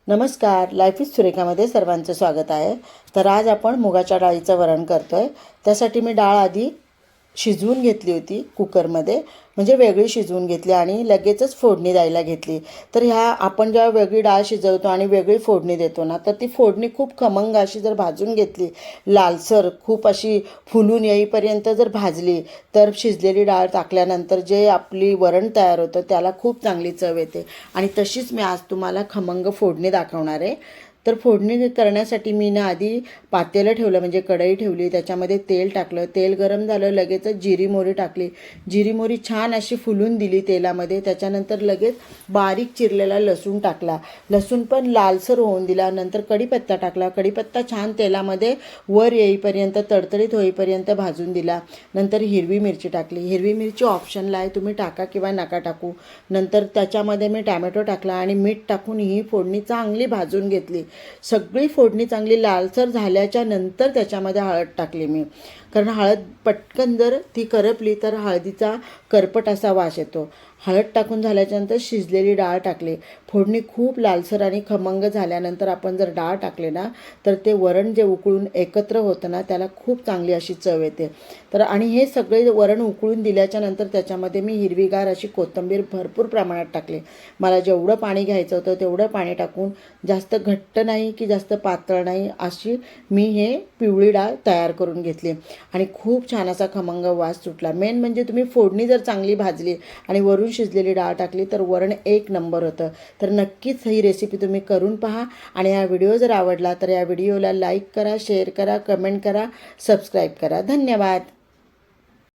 नमस्कार, life is सुरेखामध्ये सर्वांचं स्वागत आहे. तर आज आपण मुगाच्या डाळीचं वरण करतो आहे. त्यासाठी मी डाळ आधी शिजवून घेतली होती कुकरमध्ये, म्हणजे वेगळी शिजवून घेतली आणि लगेचच फोडणी द्यायला घेतली. तर आपण जेव्हा वेगळी डाळ शिजवतो आणि वेगळी फोडणी देतो ना, तर ती फोडणी खूप खमंग अशी जर भाजून घेतली, लालसर खूप अशी फुलून येईपर्यंत जर भाजली, तर शिजलेली डाळ टाकल्यानंतर जे आपली वरण तयार होतं त्याला खूप चांगली चव येते. आणि तशीच मी आज तुम्हाला खमंग फोडणी दाखवणार आहे. तर फोडणी करण्यासाठी मी ना आधी पातेलं ठेवलं, म्हणजे कढई ठेवली, त्याच्यामध्ये तेल टाकलं. तेल गरम झालं, लगेचच जिरी मोहरी टाकली. जिरी मोहरी छान अशी फुलून दिली तेलामध्ये. त्याच्यानंतर लगेच बारीक चिरलेला लसूण टाकला. लसूण पण लालसर होऊन दिला. नंतर कढीपत्ता टाकला. कढीपत्ता छान तेलामध्ये वर येईपर्यंत, तडतडीत होईपर्यंत भाजून दिला. नंतर हिरवी मिरची टाकली. हिरवी मिरची ऑप्शनला आहे, तुम्ही टाका किंवा नका टाकू. नंतर त्याच्यामध्ये मी टॅमॅटो टाकला आणि मीठ टाकून ही फोडणी चांगली भाजून घेतली. सगळी फोडणी चांगली लालसर झाल्याच्या नंतर त्याच्यामध्ये हळद टाकली मी, कारण हळद पटकन जर ती करपली तर हळदीचा करपट असा वास येतो. हळद टाकून झाल्याच्यानंतर शिजलेली डाळ टाकली. फोडणी खूप लालसर आणि खमंग झाल्यानंतर आपण जर डाळ टाकले ना, तर ते वरण जे उकळून एकत्र होतं ना, त्याला खूप चांगली अशी चव येते. तर आणि हे सगळे वरण उकळून दिल्याच्या नंतर त्याच्यामध्ये मी हिरवीगार अशी कोथिंबीर भरपूर प्रमाणात टाकली. मला जेवढं पाणी घ्यायचं होतं तेवढं पाणी टाकून, जास्त घट्ट नाही की जास्त पातळ नाही अशी मी हे पिवळी डाळ तयार करून घेतली. आणि खूप छान असा खमंग वास सुटला. मेन म्हणजे तुम्ही फोडणी जर चांगली भाजली आणि वरून शिजलेली डाळ टाकली तर वरण एक नंबर होतं. तर नक्कीच ही रेसिपी तुम्ही करून पहा. आणि हा व्हिडिओ जर आवडला तर या व्हिडिओला लाईक करा, शेअर करा, कमेंट करा, सबस्क्राईब करा. धन्यवाद.